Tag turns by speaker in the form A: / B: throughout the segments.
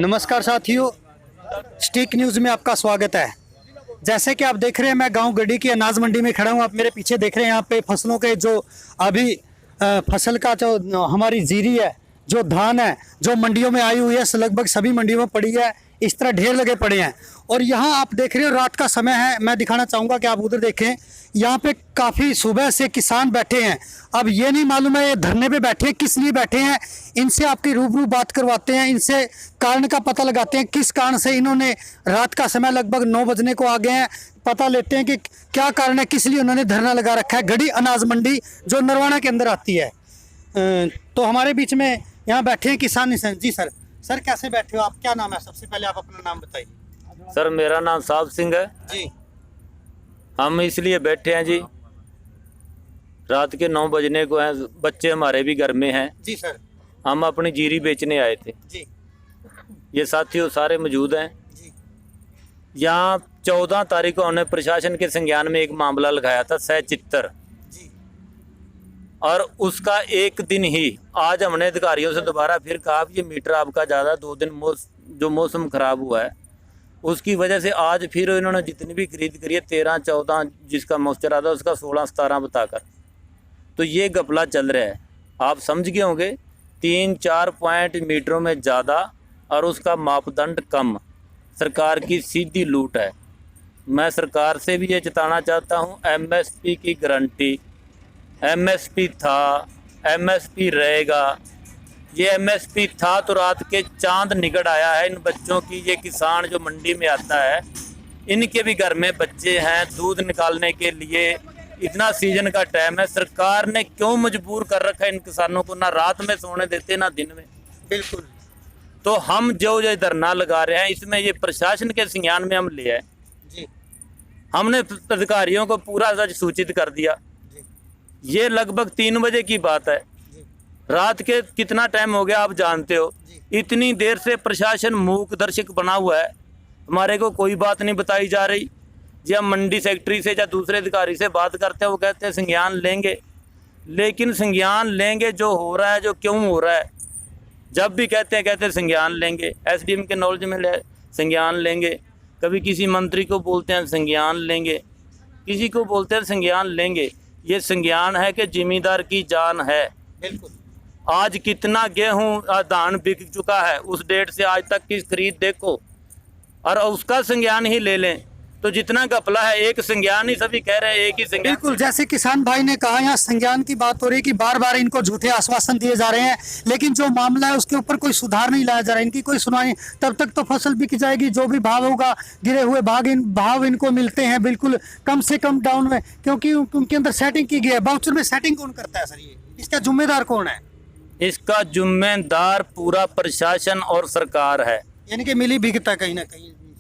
A: नमस्कार साथियों, stick news में आपका स्वागत है। जैसे कि आप देख रहे हैं, मैं गांव गड्डी की अनाज मंडी में खड़ा हूं। आप मेरे पीछे देख रहे हैं, यहाँ पे फसलों के जो अभी फसल का जो हमारी जीरी है, जो धान है, जो मंडियों में आई हुई है, लगभग सभी मंडियों में पड़ी है। इस तरह ढेर लगे पड़े हैं। और यहाँ आप देख रहे हो, रात का समय है। मैं दिखाना चाहूँगा कि आप उधर देखें, यहाँ पे काफ़ी सुबह से किसान बैठे हैं। अब ये नहीं मालूम है ये धरने पे बैठे हैं, किस लिए बैठे हैं। इनसे आपकी रूबरू बात करवाते हैं, इनसे कारण का पता लगाते हैं, किस कारण से इन्होंने रात का समय लगभग 9 बजने को आ गए हैं। पता लेते हैं कि क्या कारण है, किस लिए उन्होंने धरना लगा रखा है। गढ़ी अनाज मंडी जो नरवाना के अंदर आती है। तो हमारे बीच में यहाँ बैठे हैं किसान। जी सर कैसे बैठे हो आप, क्या नाम है? सबसे पहले आप अपना नाम बताइए।
B: सर मेरा नाम साहब सिंह है
A: जी।
B: हम इसलिए बैठे हैं जी, रात के 9 बजने को हैं, बच्चे हमारे भी घर में हैं
A: जी सर।
B: हम अपनी जीरी बेचने आए थे
A: जी।
B: ये साथियों सारे मौजूद हैं
A: जी।
B: यहाँ 14 तारीख को हमने प्रशासन के संज्ञान में एक मामला लगाया था सहचित्तर
A: जी।
B: और उसका एक दिन ही आज हमने अधिकारियों से दोबारा फिर कहा ये मीटर आपका ज़्यादा 2 दिन जो मौसम ख़राब हुआ है उसकी वजह से आज फिर इन्होंने जितनी भी खरीद करी है 13-14 जिसका मॉइस्चर आता है उसका 16-17 बताकर, तो ये घपला चल रहा है। आप समझ गए होंगे 3-4 पॉइंट मीटरों में ज़्यादा और उसका मापदंड कम, सरकार की सीधी लूट है। मैं सरकार से भी ये चेताना चाहता हूँ, एमएसपी की गारंटी, एमएसपी था, एमएसपी रहेगा। ये एमएसपी था तो रात के चांद निकट आया है इन बच्चों की। ये किसान जो मंडी में आता है इनके भी घर में बच्चे हैं, दूध निकालने के लिए इतना सीजन का टाइम है। सरकार ने क्यों मजबूर कर रखा है इन किसानों को, ना रात में सोने देते ना दिन में।
A: बिल्कुल।
B: तो हम जो ये धरना लगा रहे हैं इसमें ये प्रशासन के संज्ञान में हम ले आए
A: जी।
B: हमने अधिकारियों को पूरा सच सूचित कर दिया। ये लगभग 3 बजे की बात है, रात के कितना टाइम हो गया आप जानते हो। इतनी देर से प्रशासन मूक दर्शक बना हुआ है, हमारे को कोई बात नहीं बताई जा रही। जी हम मंडी सेक्रेटरी से या दूसरे अधिकारी से बात करते हैं, वो कहते हैं संज्ञान लेंगे, लेकिन संज्ञान लेंगे जो हो रहा है, जो क्यों हो रहा है, जब भी कहते हैं संज्ञान लेंगे, एसडीएम के नॉलेज में संज्ञान लेंगे, कभी किसी मंत्री को बोलते हैं संज्ञान लेंगे, किसी को बोलते हैं संज्ञान लेंगे। ये संज्ञान है कि जिम्मेदार की जान है।
A: बिल्कुल।
B: आज कितना गेहूं धान बिक चुका है, उस डेट से आज तक की खरीद देखो और उसका संज्ञान ही ले लें तो जितना घपला है एक संज्ञान ही सभी कह रहे हैं, एक ही संज्ञान।
A: बिल्कुल, जैसे किसान भाई ने कहा, यहाँ संज्ञान की बात हो रही है कि बार बार इनको झूठे आश्वासन दिए जा रहे हैं, लेकिन जो मामला है उसके ऊपर कोई सुधार नहीं लाया जा रहा है, इनकी कोई सुनवाई। तब तक तो फसल बिक जाएगी, जो भी भाव होगा गिरे हुए भाव इनको मिलते हैं बिल्कुल कम से कम डाउन में, क्योंकि उनके अंदर सेटिंग की गई है। बाउचर में सेटिंग कौन करता है सर, ये इसका जिम्मेदार कौन है?
B: इसका जिम्मेदार पूरा प्रशासन और सरकार है।
A: यानी कि मिली भगत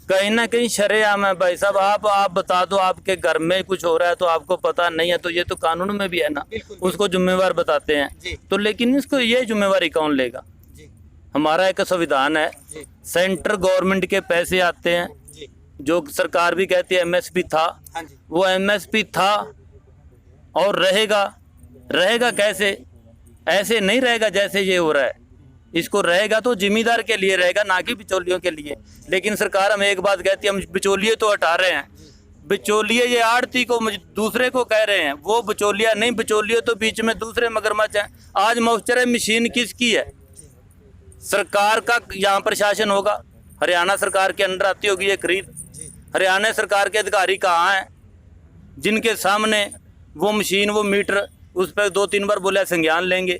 A: कहीं ना कहीं
B: शरेआम है भाई साहब। आप बता दो आपके घर में कुछ हो रहा है तो आपको पता नहीं है, तो ये तो कानून में भी है ना, उसको जिम्मेवार बताते हैं। तो लेकिन इसको ये जिम्मेवारी कौन लेगा? हमारा एक संविधान है, सेंट्रल गवर्नमेंट के पैसे आते हैं, जो सरकार भी कहती है एमएसपी था, वो एमएसपी था और रहेगा कैसे? ऐसे नहीं रहेगा जैसे ये हो रहा है। इसको रहेगा तो जिम्मेदार के लिए रहेगा, ना कि बिचौलियों के लिए। लेकिन सरकार हमें एक बात कहती है, हम बिचौलिए तो हटा रहे हैं। बिचौलिए ये आड़ती को दूसरे को कह रहे हैं, वो बिचौलिया नहीं, बिचौलिए तो बीच में दूसरे मगरमच्छ हैं। आज मॉइस्चर मशीन किसकी है? सरकार का यहाँ प्रशासन होगा, हरियाणा सरकार के अंडर आती होगी ये खरीद। हरियाणा सरकार के अधिकारी कहाँ हैं जिनके सामने वो मशीन, वो मीटर, उस पर 2-3 बार बोला संज्ञान लेंगे?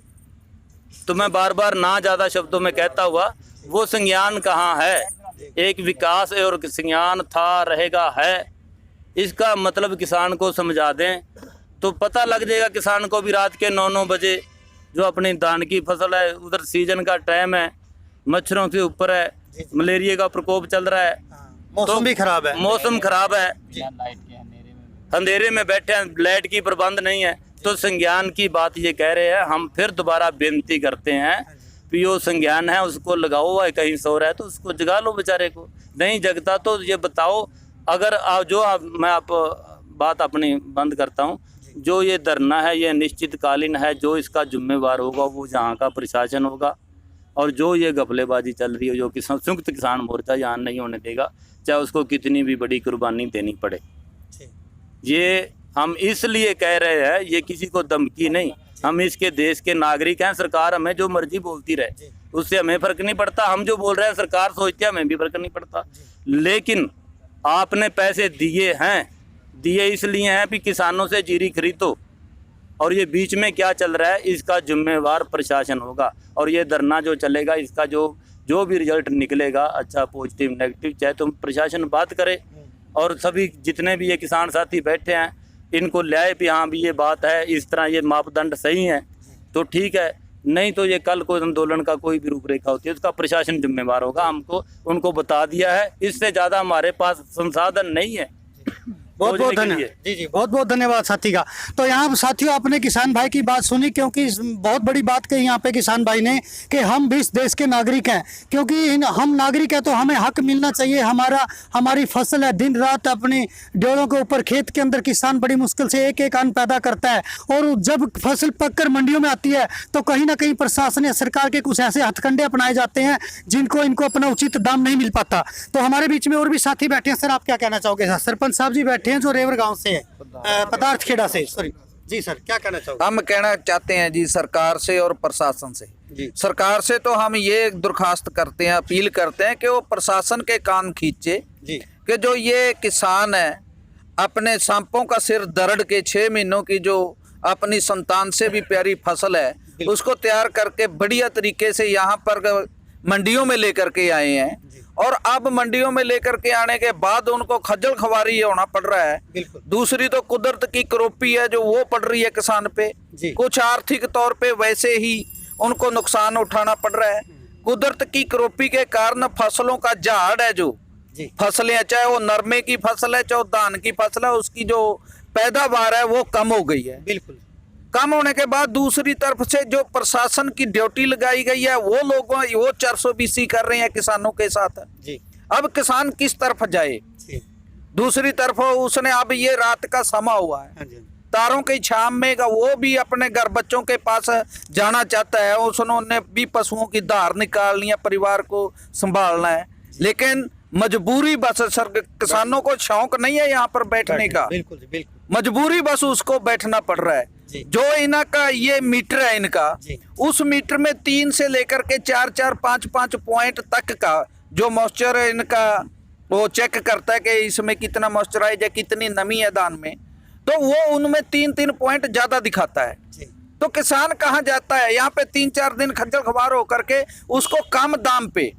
B: तो मैं बार बार ना ज़्यादा शब्दों में कहता हुआ, वो संज्ञान कहाँ है? एक विकास है और संज्ञान था, रहेगा, है। इसका मतलब किसान को समझा दें तो पता लग जाएगा किसान को भी। रात के 9-9 बजे जो अपनी धान की फसल है, उधर सीजन का टाइम है, मच्छरों के ऊपर है, मलेरिया का प्रकोप चल रहा है,
A: मौसम भी खराब है,
B: मौसम खराब है, अंधेरे में बैठे हैं, लाइट की प्रबंध नहीं है। तो संज्ञान की बात ये कह रहे हैं। हम फिर दोबारा बेनती करते हैं, पीओ संज्ञान है उसको लगाओ, हुआ है कहीं सो रहा है तो उसको जगा लो बेचारे को। नहीं जगता तो ये बताओ। अगर मैं बात अपनी बंद करता हूँ, जो ये धरना है ये निश्चितकालीन है, जो इसका जिम्मेवार होगा वो जहाँ का प्रशासन होगा, और जो ये घपलेबाजी चल रही है, जो किसान संयुक्त किसान मोर्चा यहाँ नहीं होने देगा, चाहे उसको कितनी भी बड़ी कुर्बानी देनी पड़े। ये हम इसलिए कह रहे हैं, ये किसी को धमकी नहीं, हम इसके देश के नागरिक हैं। सरकार हमें जो मर्जी बोलती रहे, उससे हमें फर्क नहीं पड़ता। हम जो बोल रहे हैं सरकार सोचती है, हमें भी फर्क नहीं पड़ता। लेकिन आपने पैसे दिए हैं, दिए इसलिए हैं कि किसानों से जीरी खरीदो, और ये बीच में क्या चल रहा है इसका जिम्मेवार प्रशासन होगा। और ये धरना जो चलेगा, इसका जो भी रिजल्ट निकलेगा, अच्छा पॉजिटिव नेगेटिव, चाहे तुम प्रशासन बात करे और सभी जितने भी ये किसान साथी बैठे हैं इनको लाए भी हाँ भी ये बात है, इस तरह ये मापदंड सही है तो ठीक है, नहीं तो ये कल को आंदोलन का कोई भी रूपरेखा होती है उसका प्रशासन जिम्मेवार होगा। हमको उनको बता दिया है, इससे ज़्यादा हमारे पास संसाधन नहीं है।
A: बहुत बहुत धन्यवाद जी जी, बहुत बहुत धन्यवाद साथी का। तो यहाँ साथियों आपने किसान भाई की बात सुनी, क्योंकि बहुत बड़ी बात कही यहाँ पे किसान भाई ने कि हम भी इस देश के नागरिक हैं, क्योंकि हम नागरिक हैं तो हमें हक मिलना चाहिए। हमारी फसल है, दिन रात अपनी डेड़ों के ऊपर खेत के अंदर किसान बड़ी मुश्किल से एक एक अन्न पैदा करता है, और जब फसल पककर मंडियों में आती है तो कहीं ना कहीं प्रशासन या सरकार के कुछ ऐसे हथकंडे अपनाए जाते हैं जिनको इनको अपना उचित दाम नहीं मिल पाता। तो हमारे बीच में और भी साथी बैठे हैं। सर आप क्या कहना चाहोगे? सरपंच साहब जी बैठे हैं जो रेवर गांव से है, पदार्थ खेड़ा से, सॉरी जी। सर क्या कहना चाहोगे?
C: हम कहना चाहते हैं जी सरकार से और प्रशासन से जी। सरकार से तो हम ये दरखास्त करते हैं, अपील करते हैं कि वो प्रशासन के कान खींचे जी, कि जो ये किसान है अपने सांपों का सिर दरड़ के 6 महीनों की जो अपनी संतान से भी प्यारी फसल है उसको तैयार करके बढ़िया तरीके से यहाँ पर मंडियों में लेकर के आए हैं, और अब मंडियों में लेकर के आने के बाद उनको खज्जल खवारी होना पड़ रहा है। दूसरी तो कुदरत की क्रोपी है जो वो पड़ रही है किसान पे, कुछ आर्थिक तौर पे वैसे ही उनको नुकसान उठाना पड़ रहा है। कुदरत की क्रोपी के कारण फसलों का झाड़ है, जो फसलें चाहे वो नरमे की फसल है चाहे धान की फसल है, उसकी जो पैदावार है वो कम हो गई है। बिल्कुल कम होने के बाद दूसरी तरफ से जो प्रशासन की ड्यूटी लगाई गई है वो लोगों वो 420 कर रहे हैं किसानों के साथ जी। अब किसान किस तरफ जाए? दूसरी तरफ उसने अब ये रात का समय हुआ है, तारों की छाम में वो भी अपने घर बच्चों के पास जाना चाहता है, उसने भी पशुओं की धार निकालनी है, परिवार को संभालना है, लेकिन मजबूरी बस सर किसानों को शौक नहीं है यहाँ पर बैठने का, बिल्कुल मजबूरी बस उसको बैठना पड़ रहा है। जो इनका ये मीटर है इनका, उस मीटर में 3 से लेकर के 4-4, 5-5 पॉइंट तक का जो मॉइस्चर है इनका वो चेक करता है कि इसमें कितना मॉइस्चराइज है, कितनी नमी है धान में, तो वो उनमें 3-3 पॉइंट ज्यादा दिखाता है। तो किसान कहाँ जाता है? यहाँ पे 3-4 दिन खज्जल खवार होकर के उसको कम दाम पे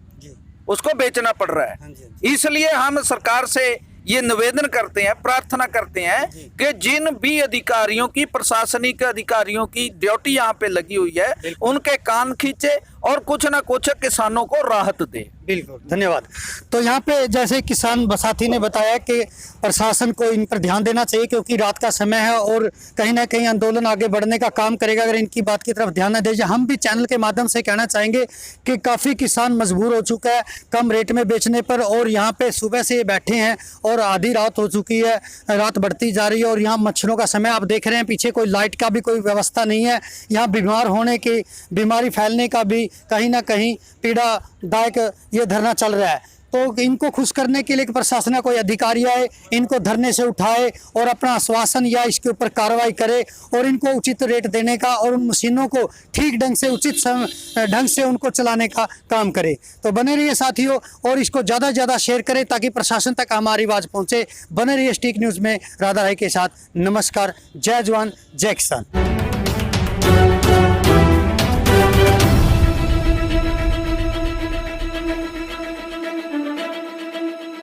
C: उसको बेचना पड़ रहा है। इसलिए हम सरकार से ये निवेदन करते हैं, प्रार्थना करते हैं कि जिन भी अधिकारियों की, प्रशासनिक अधिकारियों की ड्यूटी यहाँ पे लगी हुई है उनके कान खींचे और कुछ ना कुछ किसानों को राहत दे।
A: बिल्कुल धन्यवाद। तो यहाँ पे जैसे किसान साथी ने बताया कि प्रशासन को इन पर ध्यान देना चाहिए, क्योंकि रात का समय है और कहीं ना कहीं आंदोलन आगे बढ़ने का काम करेगा अगर इनकी बात की तरफ ध्यान न दे जाए। हम भी चैनल के माध्यम से कहना चाहेंगे कि काफ़ी किसान मजबूर हो चुका है कम रेट में बेचने पर, और यहाँ पे सुबह से ये बैठे हैं और आधी रात हो चुकी है, रात बढ़ती जा रही है, और यहाँ मच्छरों का समय आप देख रहे हैं, पीछे कोई लाइट का भी कोई व्यवस्था नहीं है। यहाँ बीमार होने की, बीमारी फैलने का भी कहीं ना कहीं पीड़ादायक ये धरना चल रहा है। तो इनको खुश करने के लिए प्रशासन का कोई अधिकारी आए, इनको धरने से उठाए और अपना आश्वासन या इसके ऊपर कार्रवाई करे और इनको उचित रेट देने का और उन मशीनों को ठीक ढंग से, उचित ढंग से उनको चलाने का काम करे। तो बने रहिए साथियों, और इसको ज़्यादा से ज़्यादा शेयर करें ताकि प्रशासन तक हमारी आवाज़ पहुँचे। बने रहिए स्टिक न्यूज़ में राधा राय के साथ। नमस्कार, जय जवान जय किसान।